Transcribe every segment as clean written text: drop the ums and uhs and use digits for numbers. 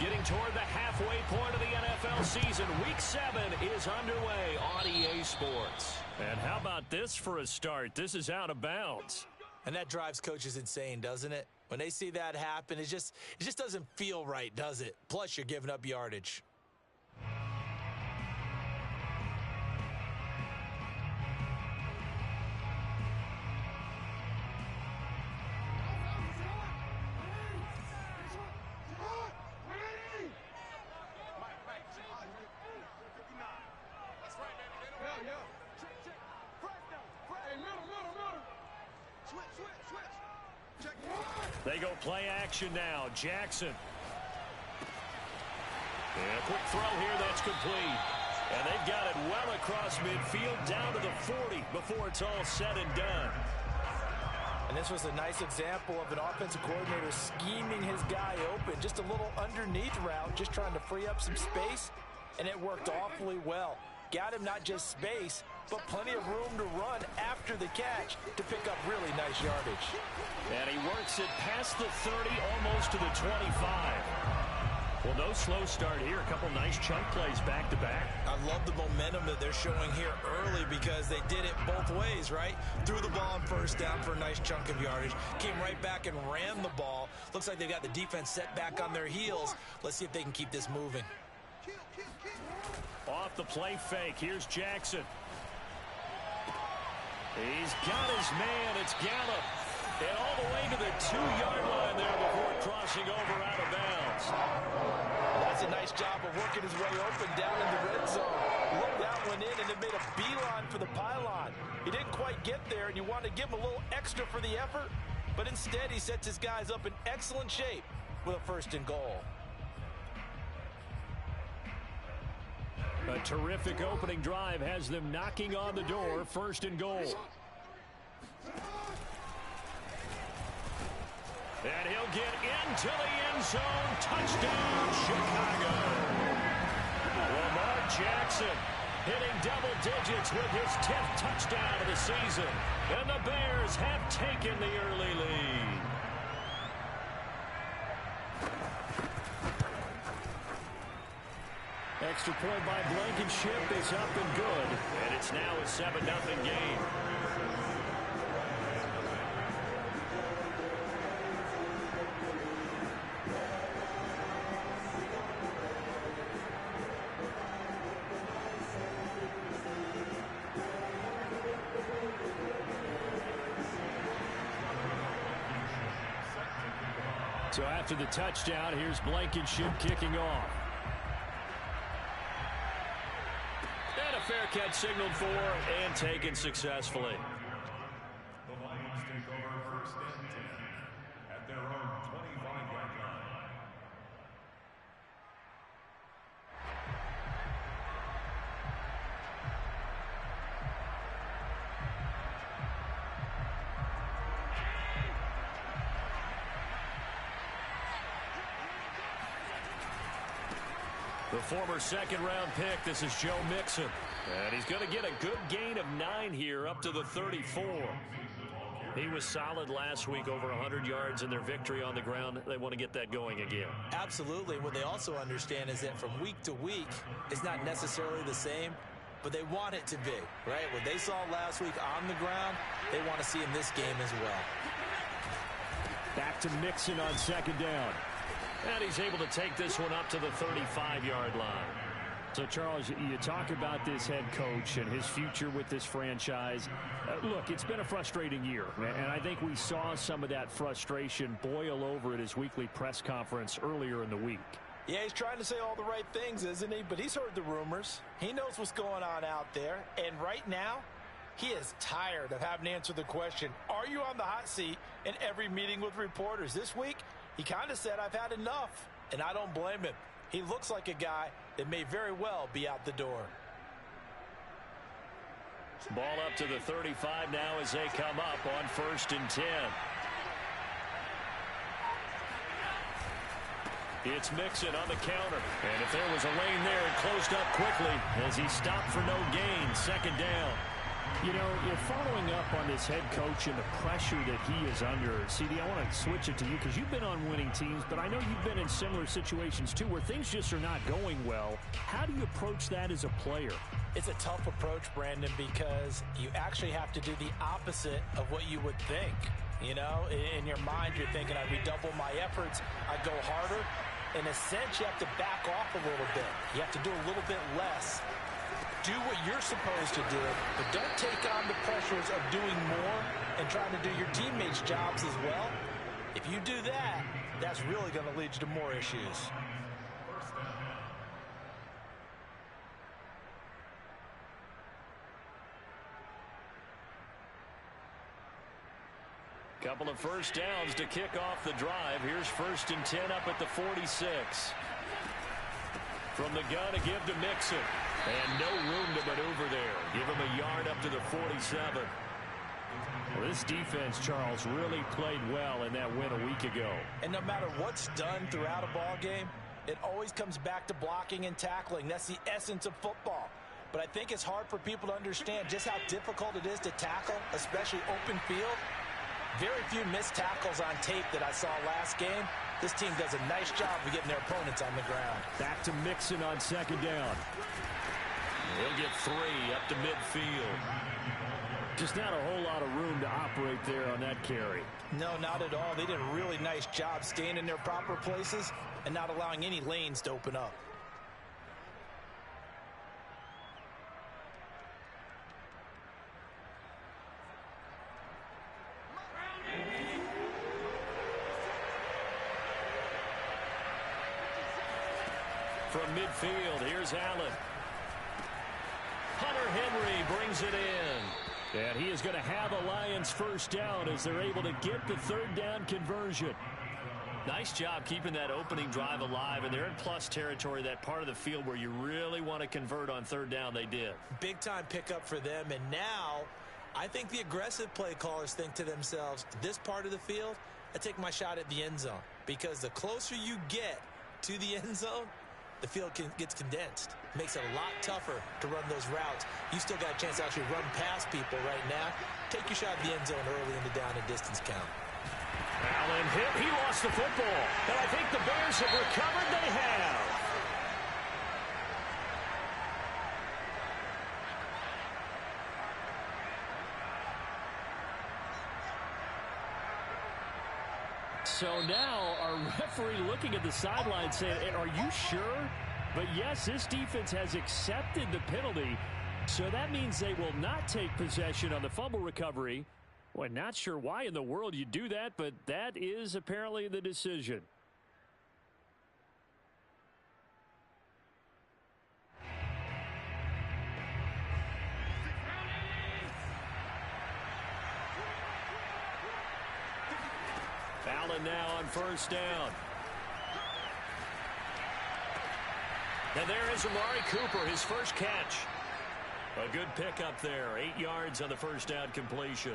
Getting toward the halfway point of the NFL season. Week 7 is underway on EA Sports. And how about this for a start? This is out of bounds. And that drives coaches insane, doesn't it? When they see that happen, it just doesn't feel right, does it? Plus, you're giving up yardage. They go play action now. Jackson. And a quick throw here that's complete. And they've got it well across midfield down to the 40 before it's all said and done. And this was a nice example of an offensive coordinator scheming his guy open. Just a little underneath route, just trying to free up some space. And it worked awfully well. Got him not just space, but plenty of room to run after the catch to pick up really nice yardage. And he works it past the 30, almost to the 25. Well, no slow start here. A couple nice chunk plays back-to-back. I love the momentum that they're showing here early because they did it both ways, right? Threw the ball on first down for a nice chunk of yardage. Came right back and ran the ball. Looks like they've got the defense set back on their heels. Let's see if they can keep this moving. Off the play fake. Here's Jackson. He's got his man. It's Gallup. And all the way to the 2-yard line there before crossing over out of bounds. That's a nice job of working his way open down in the red zone. Looked that one in and it made a beeline for the pylon. He didn't quite get there, and you want to give him a little extra for the effort. But instead, he sets his guys up in excellent shape with a 1st and goal. A terrific opening drive has them knocking on the door. 1st and goal. And he'll get into the end zone. Touchdown, Chicago. Lamar Jackson hitting double digits with his 10th touchdown of the season. And the Bears have taken the early lead. Extra point by Blankenship is up and good. And it's now a 7-0 game. So after the touchdown, here's Blankenship kicking off. And a fair catch signaled for and taken successfully. The Lions take over 1st and 10 at their own 25-yard line. The former 2nd-round pick, this is Joe Mixon. And he's going to get a good gain of 9 here up to the 34. He was solid last week, over 100 yards in their victory on the ground. They want to get that going again. Absolutely. What they also understand is that from week to week, it's not necessarily the same, but they want it to be, right? What they saw last week on the ground, they want to see in this game as well. Back to Mixon on 2nd down. And he's able to take this one up to the 35-yard line. So, Charles, you talk about this head coach and his future with this franchise. Look, it's been a frustrating year, and I think we saw some of that frustration boil over at his weekly press conference earlier in the week. Yeah, he's trying to say all the right things, isn't he? But he's heard the rumors. He knows what's going on out there. And right now, he is tired of having to answer the question, are you on the hot seat in every meeting with reporters? This week, he kind of said, I've had enough, and I don't blame him. He looks like a guy that may very well be out the door. Ball up to the 35 now as they come up on 1st and 10. It's Mixon on the counter. And if there was a lane there, it closed up quickly as he stopped for no gain. 2nd down. You know, you're following up on this head coach and the pressure that he is under. CD, I want to switch it to you because you've been on winning teams, but I know you've been in similar situations too where things just are not going well. How do you approach that as a player? It's a tough approach, Brandon, because you actually have to do the opposite of what you would think. You know, in your mind, you're thinking, I redouble my efforts, I go harder. In a sense, you have to back off a little bit. You have to do a little bit less. Do what you're supposed to do, but don't take on the pressures of doing more and trying to do your teammates' jobs as well. If you do that, that's really going to lead you to more issues. Couple of first downs to kick off the drive. Here's 1st and 10 up at the 46. From the gun, a give to Mixon. And no room to maneuver there. Give him a yard up to the 47. Well, this defense, Charles, really played well in that win a week ago. And no matter what's done throughout a ball game, it always comes back to blocking and tackling. That's the essence of football. But I think it's hard for people to understand just how difficult it is to tackle, especially open field. Very few missed tackles on tape that I saw last game. This team does a nice job of getting their opponents on the ground. Back to Mixon on 2nd down. He'll get 3 up to midfield. Just not a whole lot of room to operate there on that carry. No, not at all. They did a really nice job staying in their proper places and not allowing any lanes to open up. From midfield, here's Allen. Hunter Henry brings it in. And he is going to have a Lions 1st down as they're able to get the 3rd down conversion. Nice job keeping that opening drive alive, and they're in plus territory, that part of the field where you really want to convert on 3rd down. They did. Big time pickup for them, and now I think the aggressive play callers think to themselves, this part of the field, I take my shot at the end zone, because the closer you get to the end zone, the field gets condensed. Makes it a lot tougher to run those routes. You still got a chance to actually run past people right now. Take your shot at the end zone early in the down and distance count. Allen hit. He lost the football. And I think the Bears have recovered. They have. So now our referee looking at the sideline saying, are you sure? But yes, this defense has accepted the penalty. So that means they will not take possession on the fumble recovery. Well, not sure why in the world you do that, but that is apparently the decision. Allen now on 1st down. And there is Amari Cooper, his first catch. A good pickup there. 8 yards on the 1st down completion.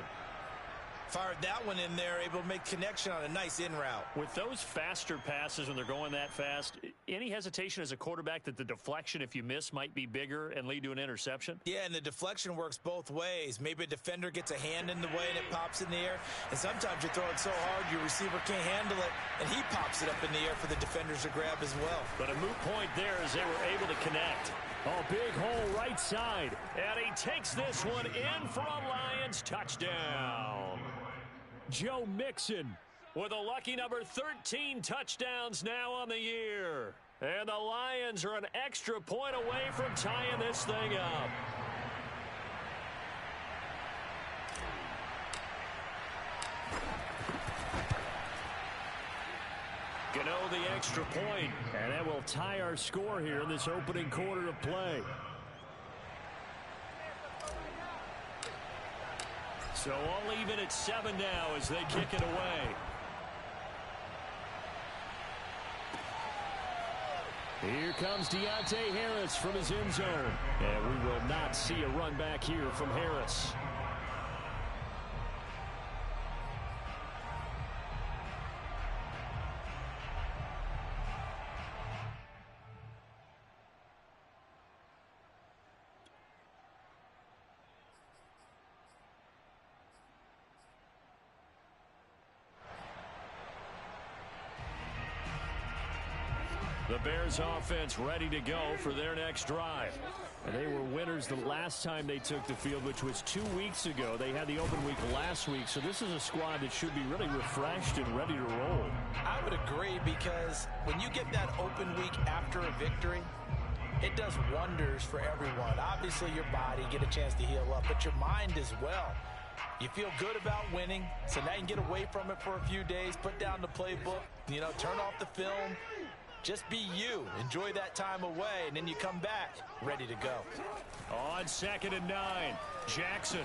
Fired that one in there, able to make connection on a nice in route. With those faster passes when they're going that fast, any hesitation as a quarterback that the deflection, if you miss, might be bigger and lead to an interception? Yeah, and the deflection works both ways. Maybe a defender gets a hand in the way and it pops in the air. And sometimes you throw it so hard your receiver can't handle it, and he pops it up in the air for the defenders to grab as well. But a moot point there as they were able to connect. Oh, big hole right side. And he takes this one in for a Lions touchdown. Joe Mixon with a lucky number 13 touchdowns now on the year. And the Lions are an extra point away from tying this thing up. Gano the extra point. And that will tie our score here in this opening quarter of play. So all even at 7 now as they kick it away. Here comes Deontay Harris from his end zone. And we will not see a run back here from Harris. The Bears offense ready to go for their next drive. And they were winners the last time they took the field, which was 2 weeks ago. They had the open week last week, so this is a squad that should be really refreshed and ready to roll. I would agree, because when you get that open week after a victory, it does wonders for everyone. Obviously, your body get a chance to heal up, but your mind as well. You feel good about winning, so now you can get away from it for a few days, put down the playbook, turn off the film. Just be you. Enjoy that time away, and then you come back ready to go. On 2nd and 9, Jackson.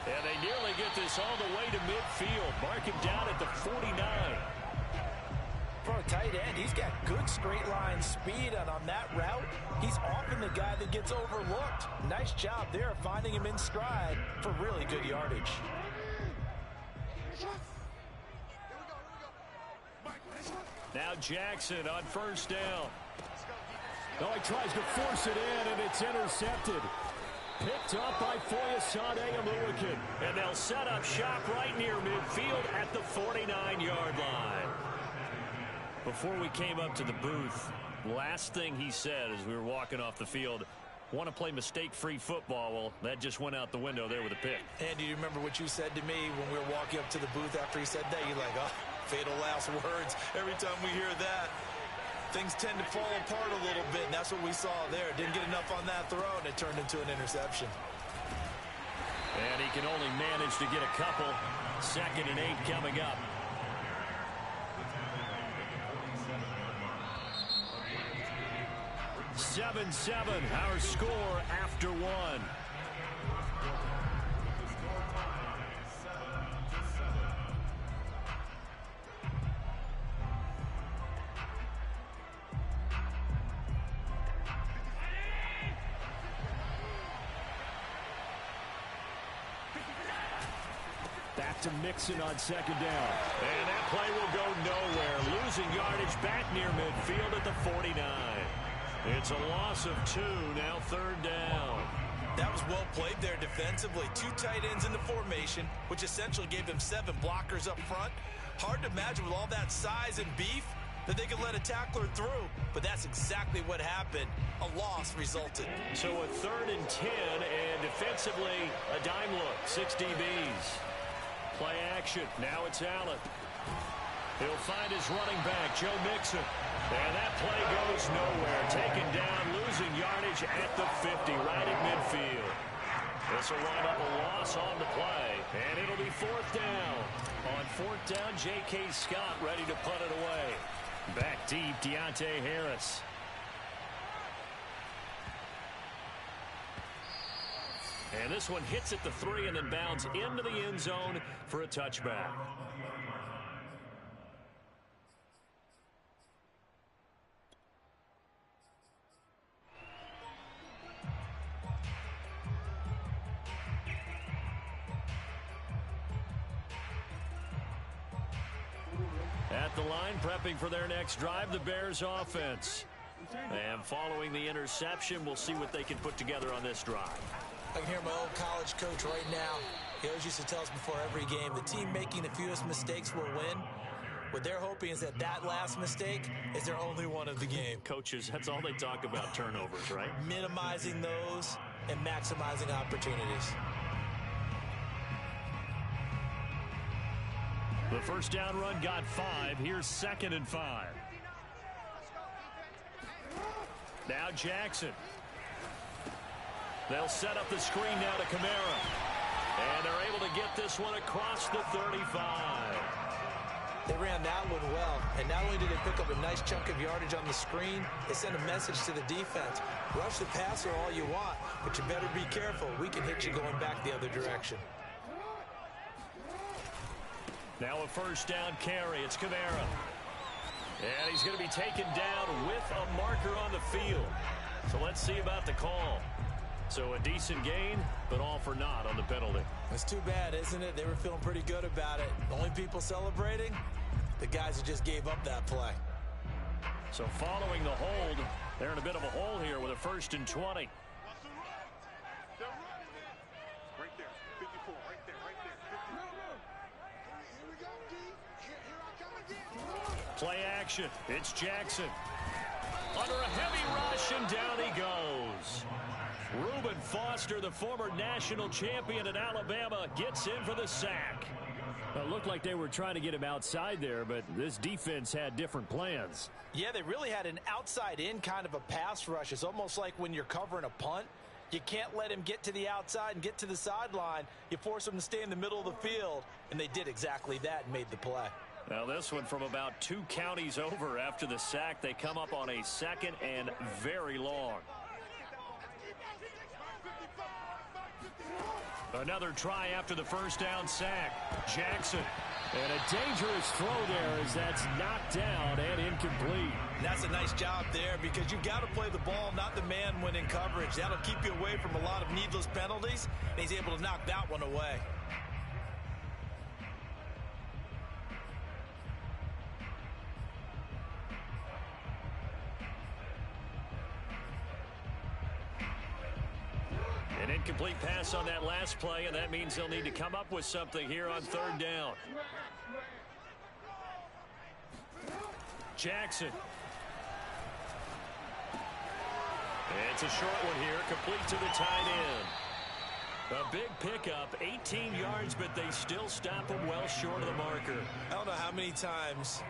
And they nearly get this all the way to midfield. Mark him down at the 49. For a tight end, he's got good straight line speed, and on that route, he's often the guy that gets overlooked. Nice job there finding him in stride for really good yardage. Now Jackson on 1st down. Oh, he tries to force it in, and it's intercepted. Picked up by Foyesade Aluakin. And they'll set up shop right near midfield at the 49-yard line. Before we came up to the booth, last thing he said as we were walking off the field, want to play mistake-free football. Well, that just went out the window there with a pick. And do you remember what you said to me when we were walking up to the booth after he said that? You're like, oh, fatal last words. Every time we hear that, things tend to fall apart a little bit, and that's what we saw there. Didn't get enough on that throw, and it turned into an interception. And he can only manage to get a couple. 2nd and 8 coming up. (7-7) our score after 1. Back to Mixon on 2nd down. And that play will go nowhere. Losing yardage back near midfield at the 49. It's a loss of 2, now 3rd down. That was well played there defensively. 2 tight ends in the formation, which essentially gave them 7 blockers up front. Hard to imagine with all that size and beef that they could let a tackler through, but that's exactly what happened. A loss resulted. So a 3rd and 10, and defensively, a dime look, 6 DBs. Play action, now it's Allen. He'll find his running back, Joe Mixon. And that play goes nowhere. Taken down, losing yardage at the 50, right at midfield. This will wind up a loss on the play, and it'll be 4th down. On 4th down, J.K. Scott ready to punt it away. Back deep, Deontay Harris. And this one hits at the 3 and then bounds into the end zone for a touchback. At the line, prepping for their next drive, the Bears offense. And following the interception, we'll see what they can put together on this drive. I can hear my old college coach right now. He always used to tell us before every game, the team making the fewest mistakes will win. What they're hoping is that that last mistake is their only one of the game. Coaches, that's all they talk about, turnovers, right? Minimizing those and maximizing opportunities. The first down run got 5. Here's 2nd and 5. Now Jackson. They'll set up the screen now to Kamara. And they're able to get this one across the 35. They ran that one well. And not only did they pick up a nice chunk of yardage on the screen, they sent a message to the defense. Rush the passer all you want, but you better be careful. We can hit you going back the other direction. Now a first down carry. It's Kamara. And he's going to be taken down with a marker on the field. So let's see about the call. So a decent gain, but all for naught on the penalty. It's too bad, isn't it? They were feeling pretty good about it. The only people celebrating, the guys who just gave up that play. So following the hold, they're in a bit of a hole here with a 1st and 20. Play action. It's Jackson. under a heavy rush, and down he goes. Reuben Foster, the former national champion at Alabama, gets in for the sack. Well, it looked like they were trying to get him outside there, but this defense had different plans. Yeah, they really had an outside-in kind of a pass rush. It's almost like when you're covering a punt. You can't let him get to the outside and get to the sideline. You force him to stay in the middle of the field, and they did exactly that and made the play. Now this one from about 2 counties over after the sack. They come up on a 2nd and very long. Another try after the first down sack. Jackson. And a dangerous throw there as that's knocked down and incomplete. And that's a nice job there because you've got to play the ball, not the man when in coverage. That'll keep you away from a lot of needless penalties, and he's able to knock that one away. An incomplete pass on that last play, and that means they'll need to come up with something here on 3rd down. Jackson. It's a short one here, complete to the tight end. A big pickup, 18 yards, but they still stop him well short of the marker. I don't know how many times,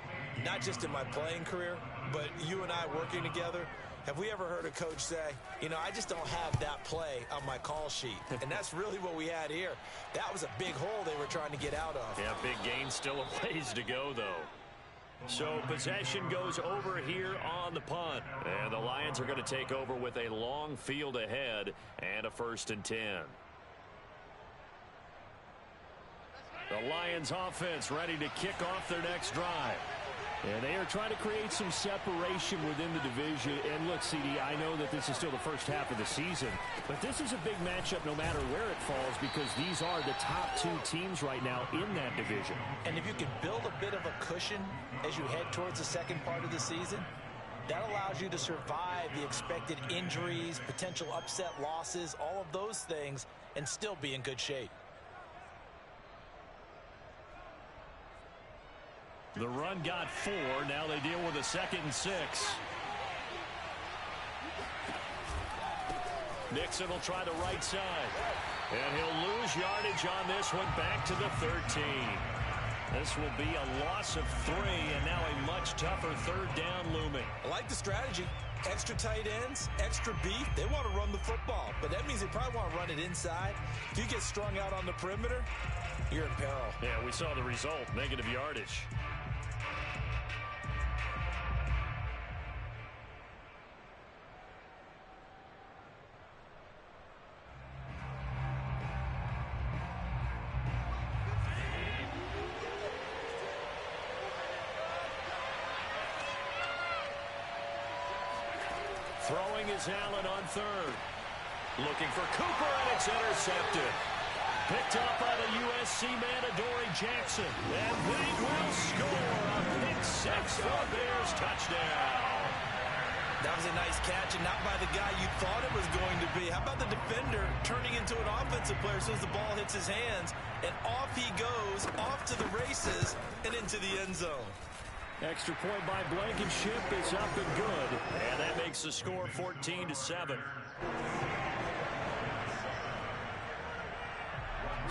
not just in my playing career, but you and I working together, have we ever heard a coach say, you know, I just don't have that play on my call sheet. And that's really what we had here. That was a big hole they were trying to get out of. Yeah, big gain, still a ways to go, though. So possession goes over here on the punt. And the Lions are going to take over with a long field ahead and a 1st and 10. The Lions offense ready to kick off their next drive. And they are trying to create some separation within the division. And look, CD, I know that this is still the first half of the season, but this is a big matchup no matter where it falls because these are the top 2 teams right now in that division. And if you can build a bit of a cushion as you head towards the second part of the season, that allows you to survive the expected injuries, potential upset losses, all of those things, and still be in good shape. The run got 4. Now they deal with a 2nd and 6. Nixon will try the right side. And he'll lose yardage on this one back to the 13. This will be a loss of 3, and now a much tougher 3rd down looming. I like the strategy. Extra tight ends, extra beef. They want to run the football, but that means they probably want to run it inside. If you get strung out on the perimeter, you're in peril. Yeah, we saw the result, negative yardage. Throwing is Allen on 3rd. Looking for Cooper, and it's intercepted. Picked up by the USC man, Adoree Jackson. And they will score a pick 6 for a Bears touchdown. That was a nice catch, and not by the guy you thought it was going to be. How about the defender turning into an offensive player as soon as the ball hits his hands, and off he goes, off to the races, and into the end zone. Extra point by Blankenship is up and good. And that makes the score 14-7.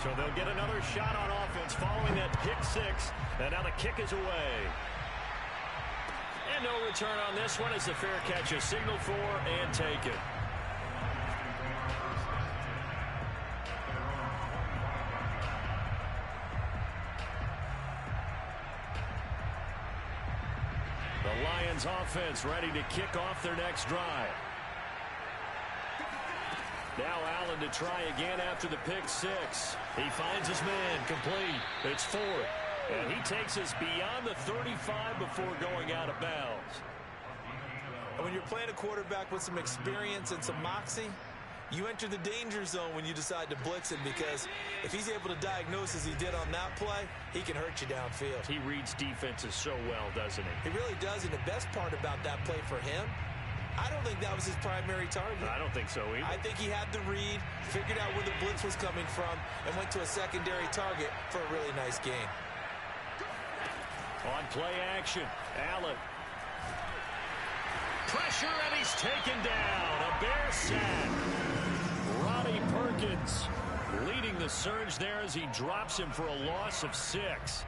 So they'll get another shot on offense following that pick 6. And now the kick is away. And no return on this one as the fair catch is signaled for and taken. The Lions offense ready to kick off their next drive. Now Allen to try again after the pick 6. He finds his man, complete. It's 4. And he takes us beyond the 35 before going out of bounds. And when you're playing a quarterback with some experience and some moxie, you enter the danger zone when you decide to blitz him, because if he's able to diagnose as he did on that play, he can hurt you downfield. He reads defenses so well, doesn't he? He really does, and the best part about that play for him, I don't think that was his primary target. I don't think so either. I think he had the read, figured out where the blitz was coming from, and went to a secondary target for a really nice gain. On play action, Allen. Pressure, and he's taken down. A Bear sack. Ronnie Perkins leading the surge there as he drops him for a loss of 6.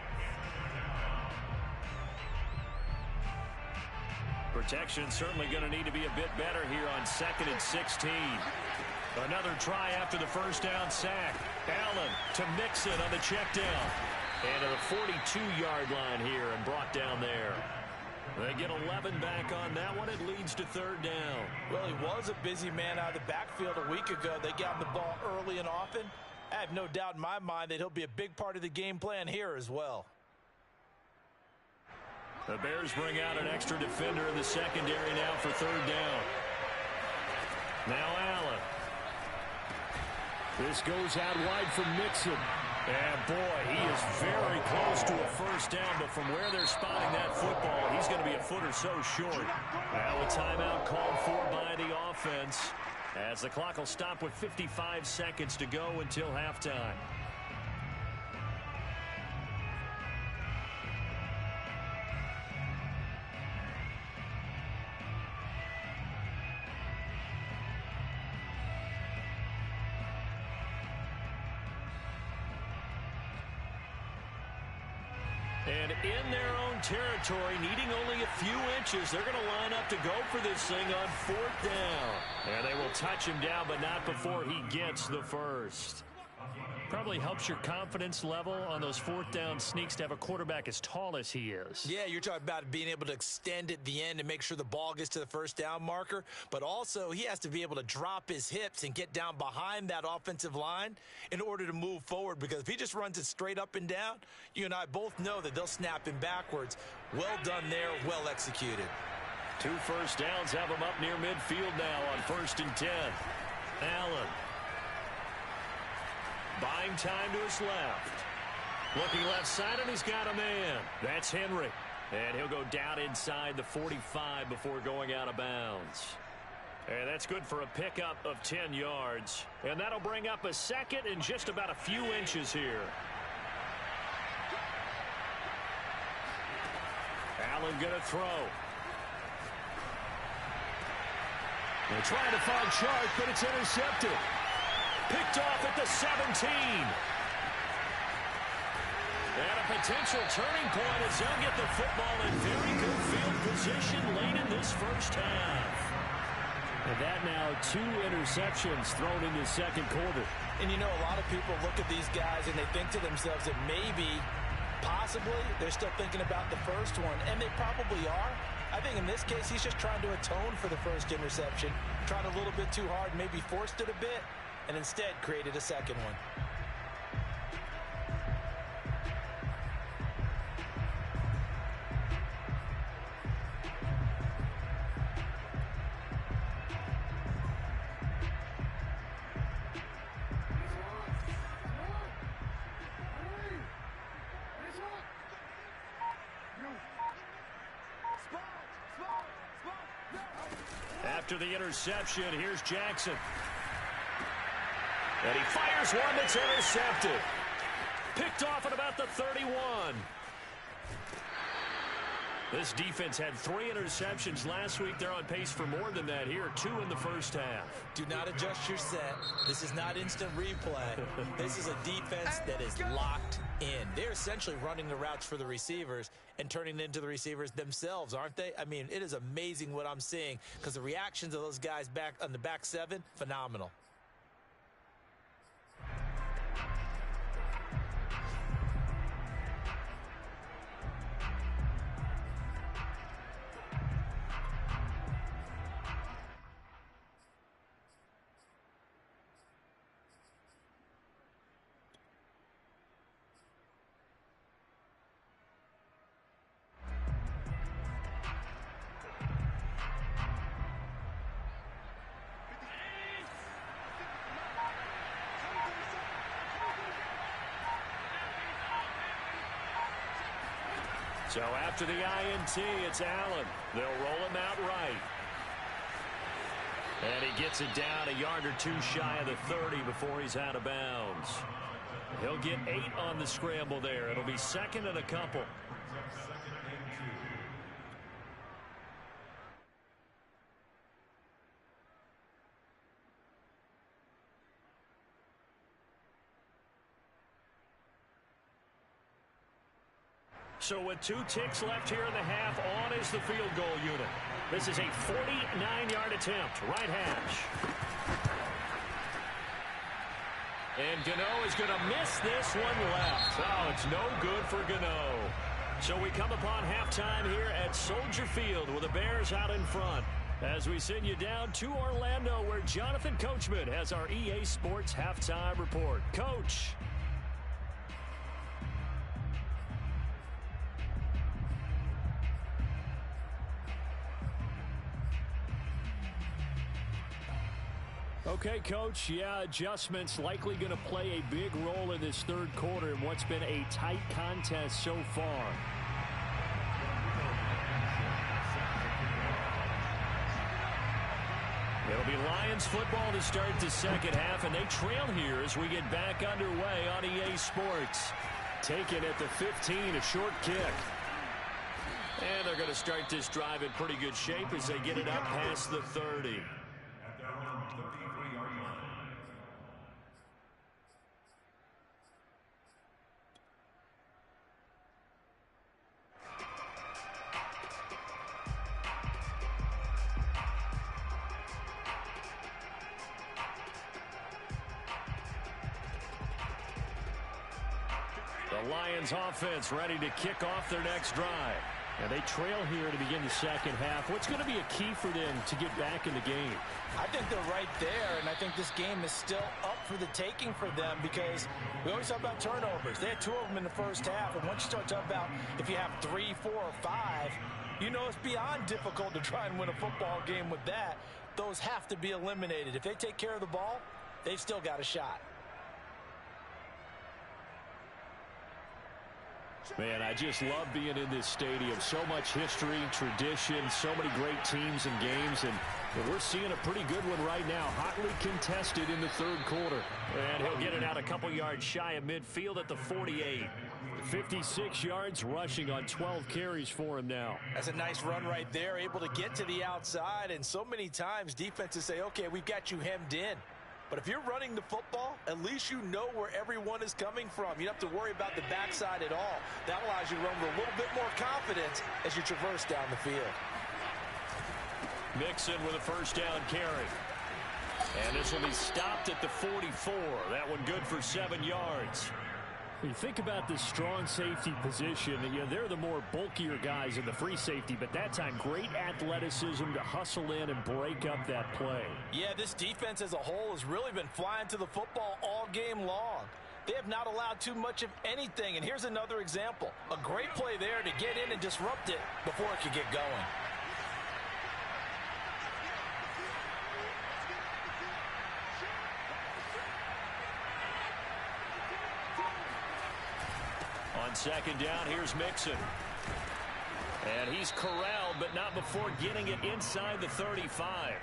Protection certainly going to need to be a bit better here on 2nd and 16. Another try after the first down sack. Allen to mix it on the check down. And to the 42-yard line here and brought down there. They get 11 back on that one. It leads to 3rd down. Well, he was a busy man out of the backfield a week ago. They got him the ball early and often. I have no doubt in my mind that he'll be a big part of the game plan here as well. The Bears bring out an extra defender in the secondary now for 3rd down. Now Allen. This goes out wide from Mixon. And boy, he is very close to a first down, but from where they're spotting that football, he's going to be a foot or so short. Now a timeout called for by the offense, as the clock will stop with 55 seconds to go until halftime. And in their own territory, needing only a few inches, they're going to line up to go for this thing on 4th down. And they will touch him down, but not before he gets the first. Probably helps your confidence level on those 4th down sneaks to have a quarterback as tall as he is. Yeah, you're talking about being able to extend at the end and make sure the ball gets to the first down marker. But also, he has to be able to drop his hips and get down behind that offensive line in order to move forward. Because if he just runs it straight up and down, you and I both know that they'll snap him backwards. Well done there, well executed. 2 first downs have him up near midfield now on 1st and 10. Allen. Buying time to his left. Looking left side, and he's got a man. That's Henry. And he'll go down inside the 45 before going out of bounds. And that's good for a pickup of 10 yards. And that'll bring up a 2nd and just about a few inches here. Allen going to throw. They're trying to find Chark, but it's intercepted. Picked off at the 17. And a potential turning point as they'll get the football in very good field position late in this first half. And that now 2 interceptions thrown in the 2nd quarter. And you know, a lot of people look at these guys and they think to themselves that maybe, possibly, they're still thinking about the first one. And they probably are. I think in this case, he's just trying to atone for the first interception. Tried a little bit too hard, maybe forced it a bit, and instead created a 2nd one. After the interception, here's Jackson. And he fires one that's intercepted. Picked off at about the 31. This defense had 3 interceptions last week. They're on pace for more than that here. 2 in the first half. Do not adjust your set. This is not instant replay. This is a defense that is locked in. They're essentially running the routes for the receivers and turning it into the receivers themselves, aren't they? I mean, it is amazing what I'm seeing because the reactions of those guys back on the back 7, phenomenal. So after the INT, it's Allen. They'll roll him out right. And he gets it down a yard or 2 shy of the 30 before he's out of bounds. He'll get 8 on the scramble there. It'll be 2nd and a couple. So with 2 ticks left here in the half, on is the field goal unit. This is a 49-yard attempt, right hash. And Gano is going to miss this one left. Oh, it's no good for Gano. So we come upon halftime here at Soldier Field with the Bears out in front. As we send you down to Orlando, where Jonathan Coachman has our EA Sports halftime report. Coach. Okay, Coach, yeah, adjustments likely going to play a big role in this third quarter in what's been a tight contest so far. It'll be Lions football to start the second half, and they trail here as we get back underway on EA Sports. Taken at the 15, a short kick. And they're going to start this drive in pretty good shape as they get it up past the 30. The Lions offense ready to kick off their next drive. And they trail here to begin the second half. What's going to be a key for them to get back in the game? I think they're right there, and I think this game is still up for the taking for them because we always talk about turnovers. They had 2 of them in the first half, and once you start talking about if you have 3, 4, or 5, you know it's beyond difficult to try and win a football game with that. Those have to be eliminated. If they take care of the ball, they've still got a shot. Man, I just love being in this stadium. So much history, tradition, so many great teams and games, and we're seeing a pretty good one right now. Hotly contested in the third quarter. And he'll get it out a couple yards shy of midfield at the 48. 56 yards rushing on 12 carries for him now. That's a nice run right there, able to get to the outside, and so many times defenses say, okay, we've got you hemmed in. But if you're running the football, at least you know where everyone is coming from. You don't have to worry about the backside at all. That allows you to run with a little bit more confidence as you traverse down the field. Mixon with a first down carry. And this will be stopped at the 44. That one good for 7 yards. You think about the strong safety position, they're the more bulkier guys in the free safety, but that time great athleticism to hustle in and break up that play. Yeah, this defense as a whole has really been flying to the football all game long. They have not allowed too much of anything, and here's another example. A great play there to get in and disrupt it before it could get going. On second down, here's Mixon. And he's corralled, but not before getting it inside the 35.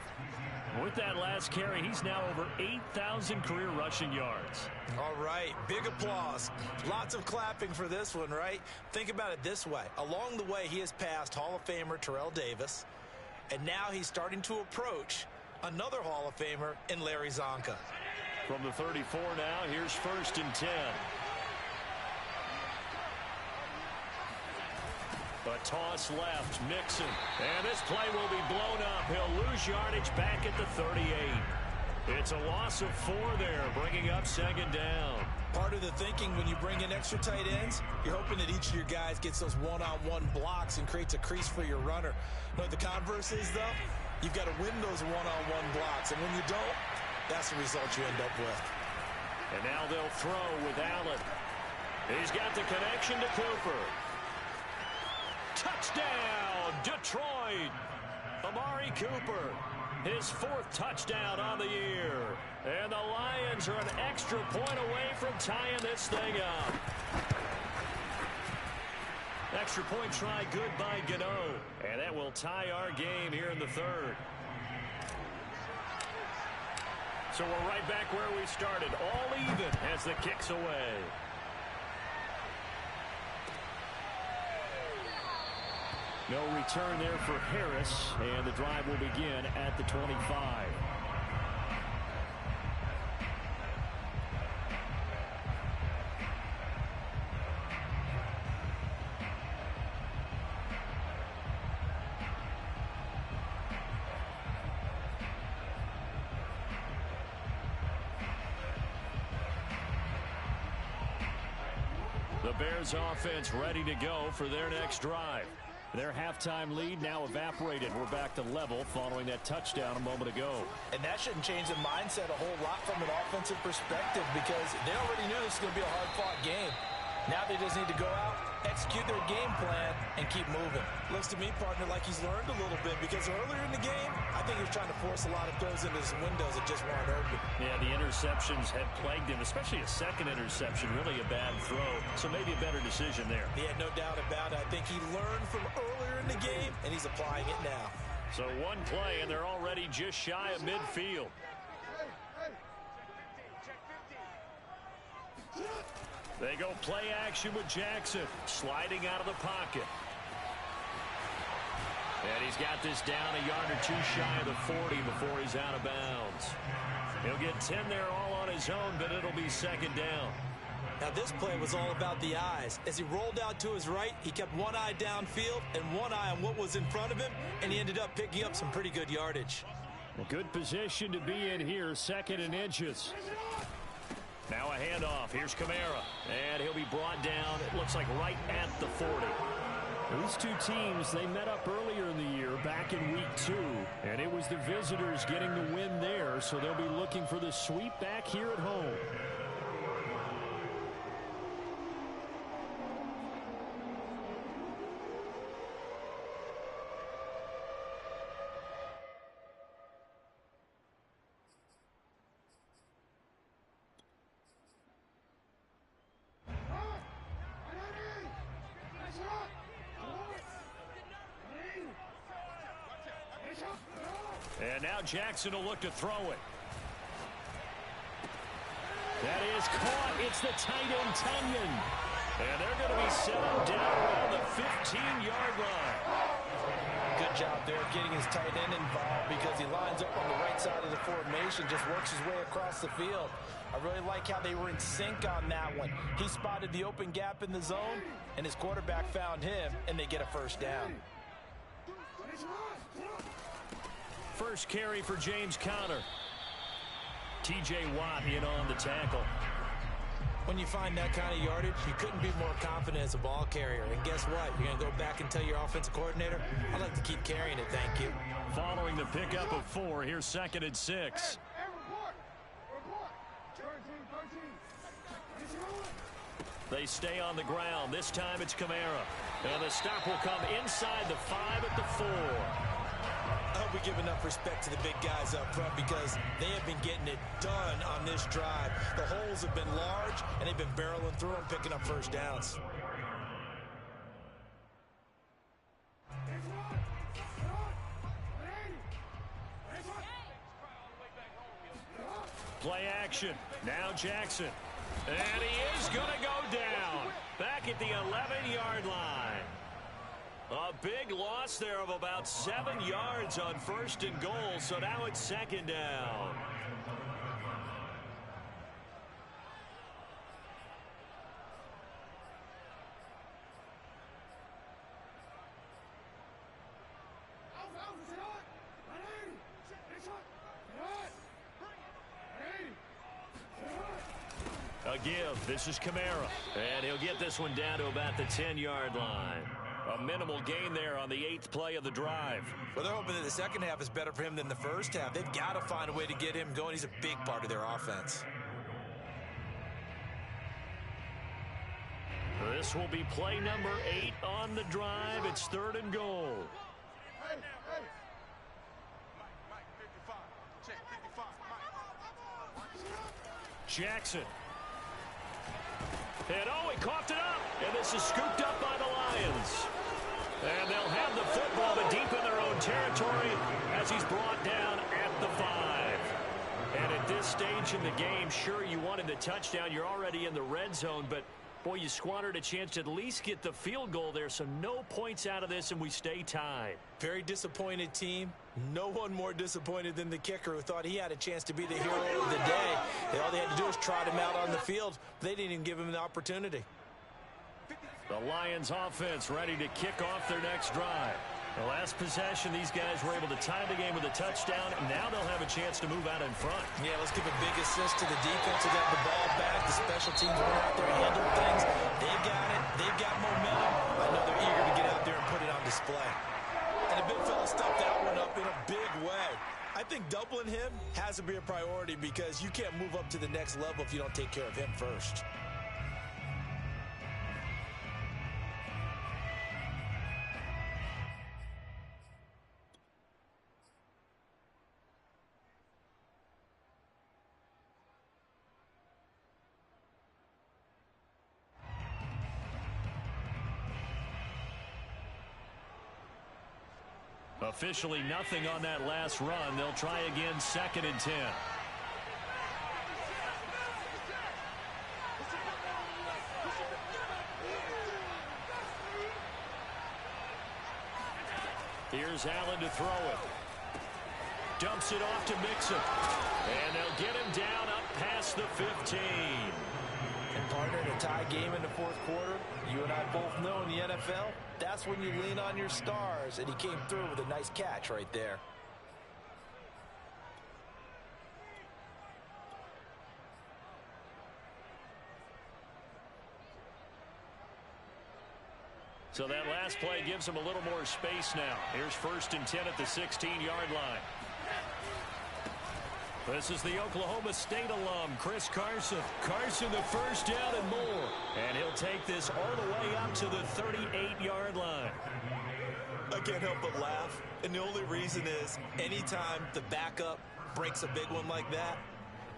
With that last carry, he's now over 8,000 career rushing yards. All right, big applause. Lots of clapping for this one, right? Think about it this way. Along the way, he has passed Hall of Famer Terrell Davis, and now he's starting to approach another Hall of Famer in Larry Zonka. From the 34 now, here's 1st and 10. A toss left, Mixon. And this play will be blown up. He'll lose yardage back at the 38. It's a loss of 4 there, bringing up second down. Part of the thinking when you bring in extra tight ends, you're hoping that each of your guys gets those one-on-one blocks and creates a crease for your runner. But the converse is, though, you've got to win those one-on-one blocks. And when you don't, that's the result you end up with. And now they'll throw with Allen. He's got the connection to Cooper. Touchdown, Detroit! Amari Cooper, his 4th touchdown on the year. And the Lions are an extra point away from tying this thing up. Extra point try good by Gano. And that will tie our game here in the third. So we're right back where we started, all even as the kick's away. No return there for Harris, and the drive will begin at the 25. The Bears offense ready to go for their next drive. Their halftime lead now evaporated. We're back to level following that touchdown a moment ago. And that shouldn't change the mindset a whole lot from an offensive perspective because they already knew this was going to be a hard-fought game. Now they just need to go out, execute their game plan, and keep moving. Looks to me, partner, like he's learned a little bit because earlier in the game, I think he was trying to force a lot of throws into his windows that just weren't open. Yeah, the interceptions had plagued him, especially a second interception, really a bad throw. So maybe a better decision there. He had no doubt about it. I think he learned from earlier in the game, and he's applying it now. So one play, and they're already just shy of midfield. They go play action with Jackson, sliding out of the pocket. And he's got this down a yard or two shy of the 40 before he's out of bounds. He'll get 10 there all on his own, but it'll be second down. Now this play was all about the eyes. As he rolled out to his right, he kept one eye downfield and one eye on what was in front of him, and he ended up picking up some pretty good yardage. Well, good position to be in here, 2nd and inches. Now a handoff. Here's Kamara. And he'll be brought down, it looks like right at the 40. These two teams, they met up earlier in the year, back in week 2. And it was the visitors getting the win there, so they'll be looking for the sweep back here at home. And now Jackson will look to throw it. That is caught. It's the tight end, Tunyon. And they're going to be settled down around the 15-yard line. Good job there getting his tight end involved because he lines up on the right side of the formation, just works his way across the field. I really like how they were in sync on that one. He spotted the open gap in the zone, and his quarterback found him, and they get a first down. First carry for James Conner. T.J. Watt in on the tackle. When you find that kind of yardage, you couldn't be more confident as a ball carrier. And guess what? You're going to go back and tell your offensive coordinator, I'd like to keep carrying it, thank you. Following the pickup of 4, here's 2nd and 6. They stay on the ground. This time it's Kamara. And the stop will come inside the 5 at the 4. I hope we give enough respect to the big guys up front because they have been getting it done on this drive. The holes have been large, and they've been barreling through them, picking up first downs. Play action. Now Jackson. And he is going to go down. Back at the 11-yard line. A big loss there of about 7 yards on 1st and goal, so now it's 2nd down. A give. This is Kamara. And he'll get this one down to about the 10-yard line. A minimal gain there on the 8th play of the drive. Well, they're hoping that the second half is better for him than the first half. They've got to find a way to get him going. He's a big part of their offense. This will be play number 8 on the drive. It's 3rd and goal. Jackson. And oh, he coughed it up. And this is scooped up by the Lions. And they'll have the football, but deep in their own territory as he's brought down at the 5. And at this stage in the game, sure, you wanted the touchdown. You're already in the red zone, but boy, you squandered a chance to at least get the field goal there, so no points out of this, and we stay tied. Very disappointed team. No one more disappointed than the kicker who thought he had a chance to be the hero of the day. All they had to do was trot him out on the field. They didn't even give him the opportunity. The Lions offense ready to kick off their next drive. The last possession, these guys were able to tie the game with a touchdown, and now they'll have a chance to move out in front. Yeah, let's give a big assist to the defense who got the ball back. The special teams went out there and handled things. They've got it. They've got momentum. I know they're eager to get out there and put it on display. And the big fella stuffed that one up in a big way. I think doubling him has to be a priority because you can't move up to the next level if you don't take care of him first. Officially nothing on that last run. They'll try again, 2nd and 10. Here's Allen to throw it. Dumps it off to Mixon. And they'll get him down up past the 15. And partner, in a tie game in the 4th quarter, you and I both know in the NFL, that's when you lean on your stars, and he came through with a nice catch right there. So that last play gives him a little more space now. Here's 1st and 10 at the 16-yard line. This is the Oklahoma State alum, Chris Carson. Carson, the first down and more. And he'll take this all the way up to the 38-yard line. I can't help but laugh. And the only reason is anytime the backup breaks a big one like that,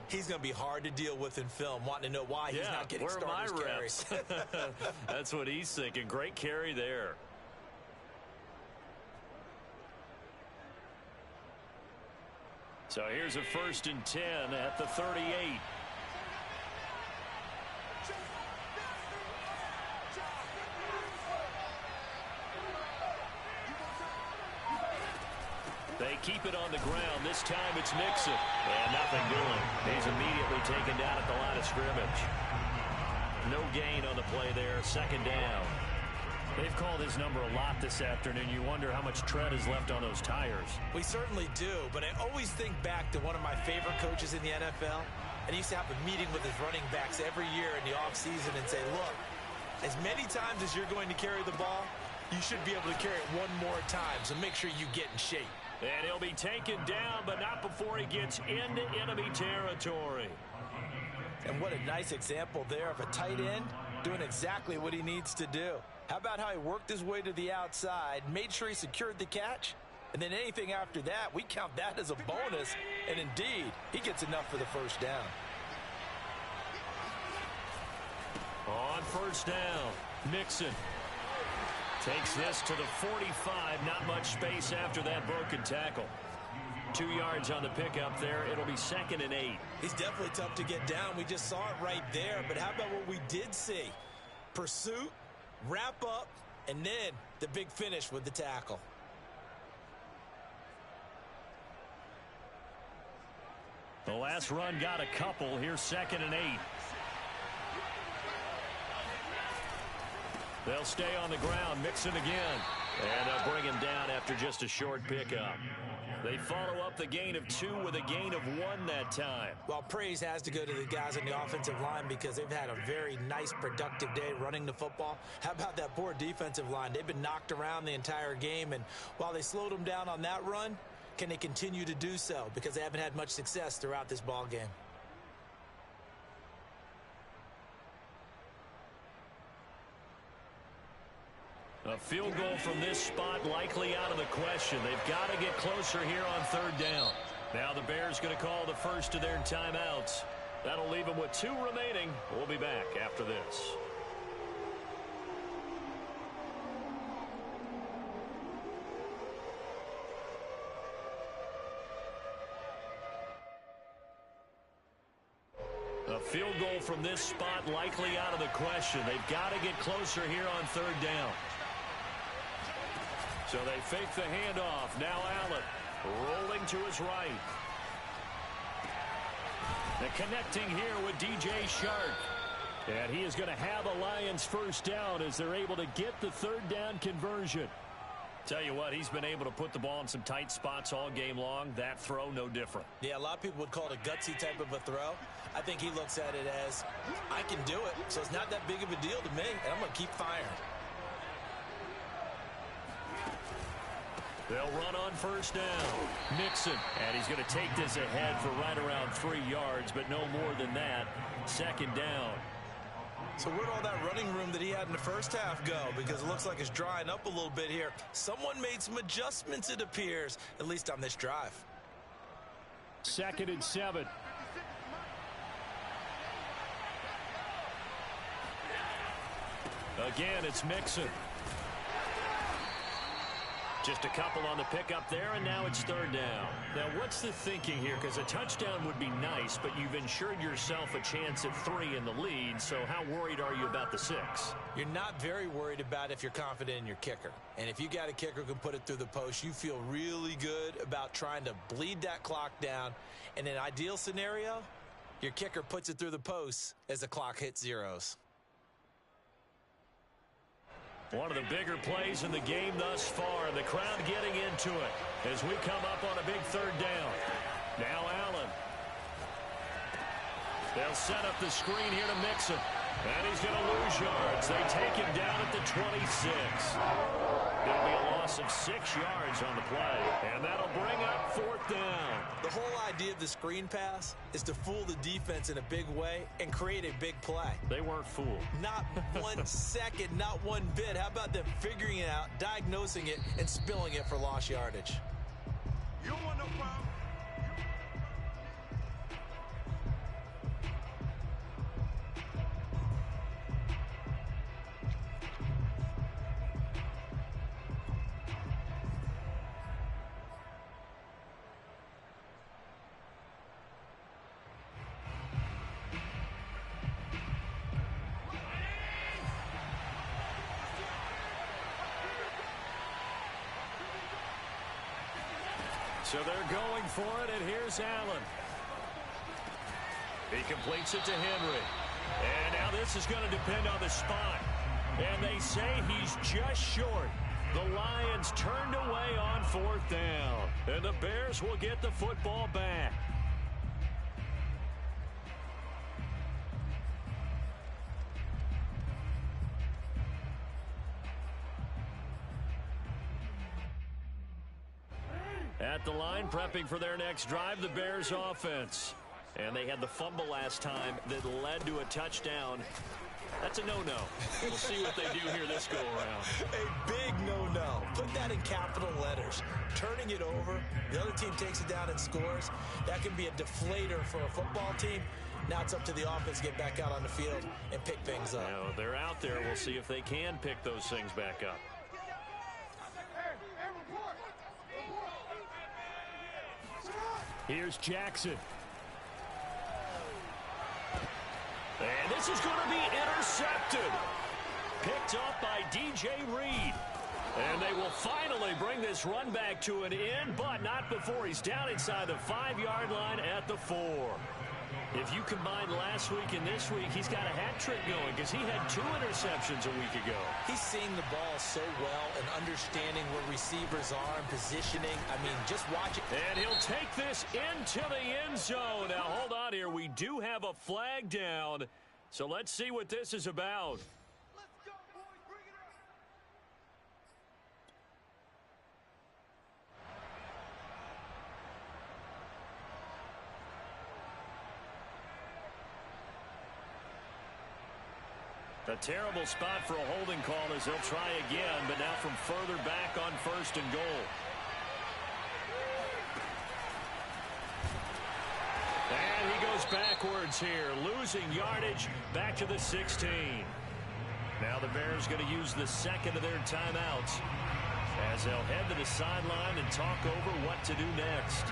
he's going to be hard to deal with in film, wanting to know why he's not getting starters carries. That's what he's thinking. Great carry there. So here's a 1st and 10 at the 38. They keep it on the ground. This time it's Mixon. And nothing doing. He's immediately taken down at the line of scrimmage. No gain on the play there. 2nd down. They've called his number a lot this afternoon. You wonder how much tread is left on those tires. We certainly do, but I always think back to one of my favorite coaches in the NFL. And he used to have a meeting with his running backs every year in the offseason and say, look, as many times as you're going to carry the ball, you should be able to carry it one more time, so make sure you get in shape. And he'll be taken down, but not before he gets into enemy territory. And what a nice example there of a tight end doing exactly what he needs to do. How about how he worked his way to the outside, made sure he secured the catch, and then anything after that, we count that as a bonus. And indeed, he gets enough for the first down. On 1st down, Mixon takes this to the 45. Not much space after that broken tackle. 2 yards on the pickup there. It'll be 2nd and 8. He's definitely tough to get down. We just saw it right there. But how about what we did see? Pursuit, wrap up, and then the big finish with the tackle. The last run got a couple. Here's 2nd and 8. They'll stay on the ground. Mixon again. And they'll bring him down after just a short pickup. They follow up the gain of 2 with a gain of 1 that time. Well, praise has to go to the guys on the offensive line because they've had a very nice, productive day running the football. How about that poor defensive line? They've been knocked around the entire game, and while they slowed them down on that run, can they continue to do so? Because they haven't had much success throughout this ball game. A field goal from this spot likely out of the question. They've got to get closer here on 3rd down. Now the Bears going to call the first of their timeouts. That'll leave them with 2 remaining. We'll be back after this. A field goal from this spot likely out of the question. They've got to get closer here on 3rd down. So they fake the handoff. Now Allen rolling to his right. And connecting here with DJ Shark. And he is going to have a Lions first down as they're able to get the 3rd down conversion. Tell you what, he's been able to put the ball in some tight spots all game long. That throw, no different. Yeah, a lot of people would call it a gutsy type of a throw. I think he looks at it as, I can do it, so it's not that big of a deal to me, and I'm going to keep firing. They'll run on first down. Mixon, and he's going to take this ahead for right around 3 yards, but no more than that. Second down. So where'd all that running room that he had in the first half go? Because it looks like it's drying up a little bit here. Someone made some adjustments, it appears, at least on this drive. 2nd and 7. Again, it's Mixon. Just a couple on the pickup there, and now it's 3rd down. Now, what's the thinking here? Because a touchdown would be nice, but you've ensured yourself a chance at 3 in the lead, so how worried are you about the 6? You're not very worried about if you're confident in your kicker. And if you got a kicker who can put it through the post, you feel really good about trying to bleed that clock down. In an ideal scenario, your kicker puts it through the post as the clock hits zeros. One of the bigger plays in the game thus far, and the crowd getting into it as we come up on a big 3rd down. Now Allen. They'll set up the screen here to Mixon. And he's going to lose yards. They take him down at the 26. It'll be a loss of 6 yards on the play. And that'll bring up 4th down. The whole idea of the screen pass is to fool the defense in a big way and create a big play. They weren't fooled. Not 1 second, not one bit. How about them figuring it out, diagnosing it, and spilling it for lost yardage? You don't want no problem. So they're going for it, and here's Allen. He completes it to Henry. And now this is going to depend on the spot. And they say he's just short. The Lions turned away on 4th down. And the Bears will get the football back. At the line, prepping for their next drive, the Bears offense. And they had the fumble last time that led to a touchdown. That's a no-no. We'll see what they do here this go-around. A big no-no. Put that in capital letters. Turning it over, the other team takes it down and scores. That can be a deflator for a football team. Now it's up to the offense to get back out on the field and pick things up. Now, they're out there. We'll see if they can pick those things back up. Here's Jackson. And this is going to be intercepted. Picked up by DJ Reed. And they will finally bring this run back to an end, but not before he's down inside the 5-yard line at the 4. If you combine last week and this week, he's got a hat trick going because he had 2 interceptions a week ago. He's seeing the ball so well and understanding where receivers are and positioning. I mean, just watch it. And he'll take this into the end zone. Now, hold on here. We do have a flag down, so let's see what this is about. A terrible spot for a holding call as they'll try again, but now from further back on 1st and goal. And he goes backwards here, losing yardage back to the 16. Now the Bears going to use the 2nd of their timeouts as they'll head to the sideline and talk over what to do next.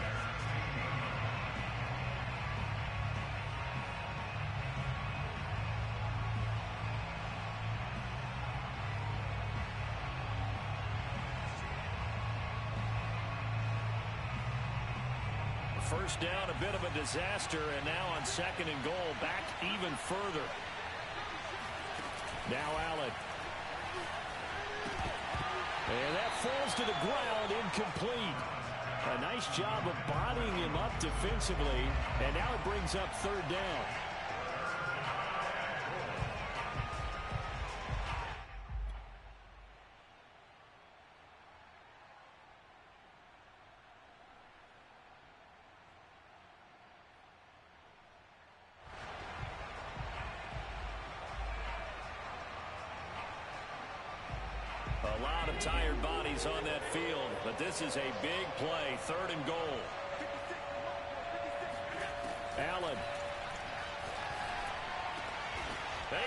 First down, a bit of a disaster, and now on 2nd and goal, back even further. Now Allen. And that falls to the ground, incomplete. A nice job of bodying him up defensively, and now it brings up third down. A lot of tired bodies on that field, but this is a big play, 3rd and goal. Allen.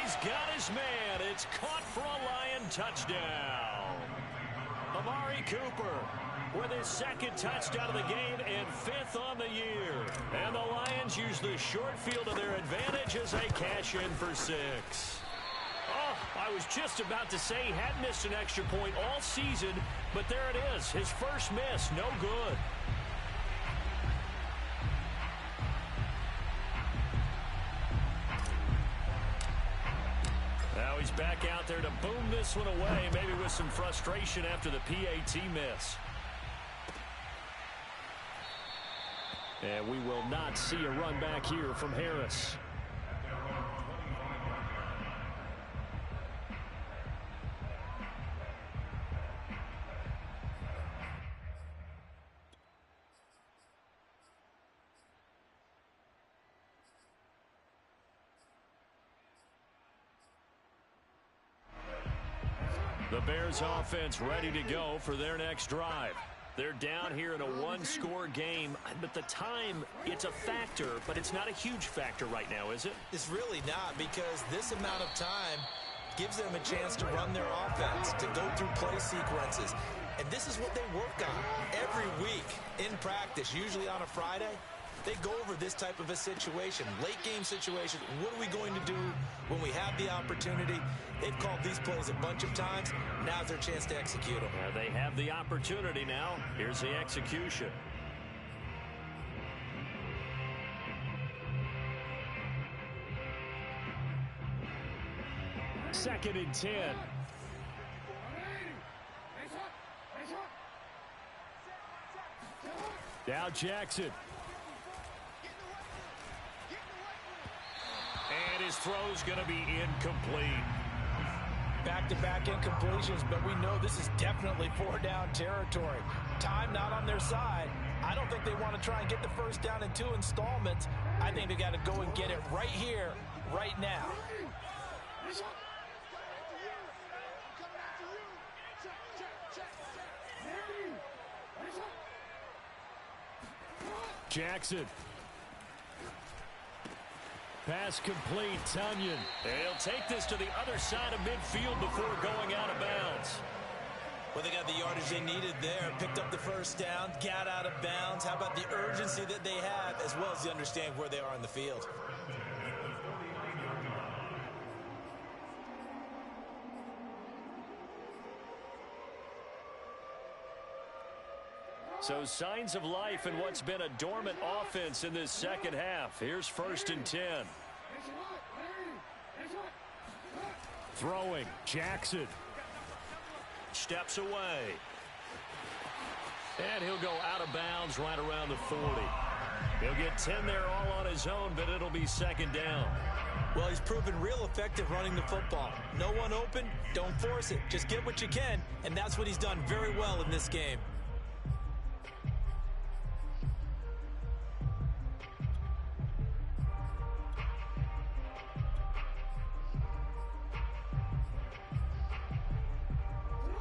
He's got his man. It's caught for a Lion touchdown. Amari Cooper with his 2nd touchdown of the game and 5th on the year. And the Lions use the short field to their advantage as they cash in for 6. Oh, I was just about to say he hadn't missed an extra point all season, but there it is. His first miss, no good. Now he's back out there to boom this one away, maybe with some frustration after the PAT miss. And we will not see a run back here from Harris. The Bears offense ready to go for their next drive. They're down here in a one-score game, but the time, it's a factor, but it's not a huge factor right now, is it? It's really not, because this amount of time gives them a chance to run their offense, to go through play sequences. And this is what they work on every week in practice, usually on a Friday. They go over this type of a situation, late game situation. What are we going to do when we have the opportunity? They've called these plays a bunch of times. Now's their chance to execute them. They have the opportunity now. Here's the execution. Second and 10. Now Jackson. And his throw's going to be incomplete. Back-to-back incompletions, but we know this is definitely 4-down territory. Time not on their side. I don't think they want to try and get the first down in 2 installments. I think they got to go and get it right here, right now. Jackson. Pass complete, Tunyon. They'll take this to the other side of midfield before going out of bounds. Well, they got the yardage they needed there, picked up the first down, got out of bounds. How about the urgency that they have, as well as the understanding where they are in the field? So signs of life in what's been a dormant offense in this second half. Here's 1st and 10. Throwing, Jackson. Steps away. And he'll go out of bounds right around the 40. He'll get 10 there all on his own, but it'll be 2nd down. Well, he's proven real effective running the football. No one open, don't force it. Just get what you can, and that's what he's done very well in this game.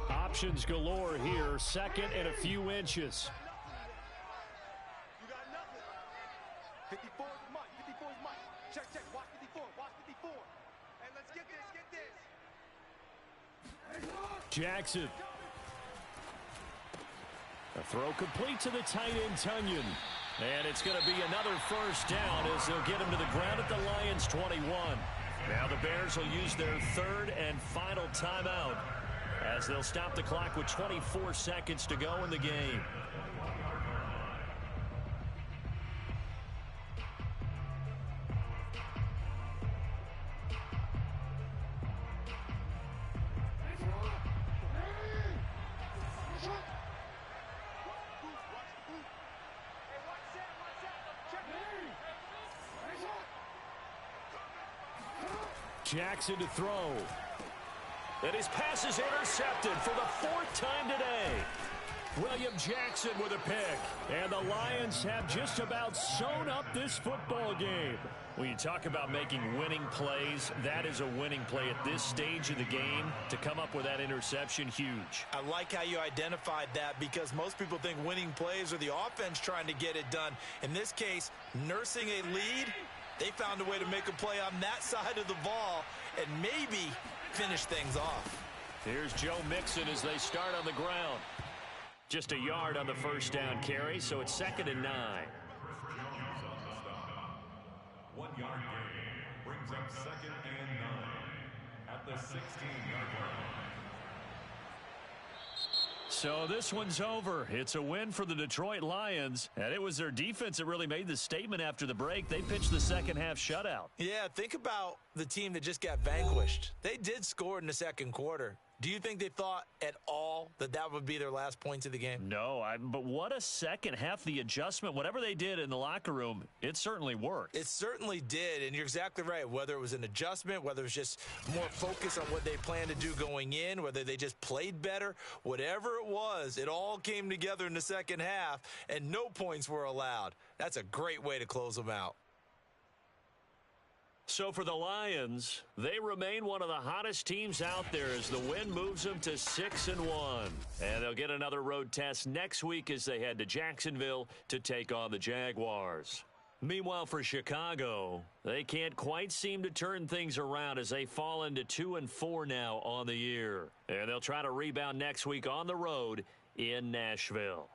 Options galore here, 2nd and a few inches. You got nothing. 54 is Mike. 54 is Mike. Check, check. Watch 54. Watch 54. And let's get this. Jackson. A throw complete to the tight end, Tunyon. And it's going to be another first down as they'll get him to the ground at the Lions' 21. Now the Bears will use their 3rd and final timeout, as they'll stop the clock with 24 seconds to go in the game. Jackson to throw. And his pass is intercepted for the 4th time today. William Jackson with a pick. And the Lions have just about sewn up this football game. When you talk about making winning plays, that is a winning play at this stage of the game. To come up with that interception, huge. I like how you identified that, because most people think winning plays are the offense trying to get it done. In this case, nursing a lead, they found a way to make a play on that side of the ball and maybe finish things off. Here's Joe Mixon as they start on the ground. Just a yard on the first down carry, so it's 2nd and 9. 1 yard gain brings up 2nd and 9 at the 16-yard line. So this one's over. It's a win for the Detroit Lions, and it was their defense that really made the statement after the break. They pitched the second-half shutout. Yeah, think about the team that just got vanquished. They did score in the second quarter. Do you think they thought at all that that would be their last points of the game? No, but what a second half. The adjustment, whatever they did in the locker room, it certainly worked. It certainly did, and you're exactly right. Whether it was an adjustment, whether it was just more focus on what they planned to do going in, whether they just played better, whatever it was, it all came together in the second half, and no points were allowed. That's a great way to close them out. So for the Lions, they remain one of the hottest teams out there as the win moves them to 6-1. And they'll get another road test next week as they head to Jacksonville to take on the Jaguars. Meanwhile, for Chicago, they can't quite seem to turn things around as they fall into 2-4 now on the year. And they'll try to rebound next week on the road in Nashville.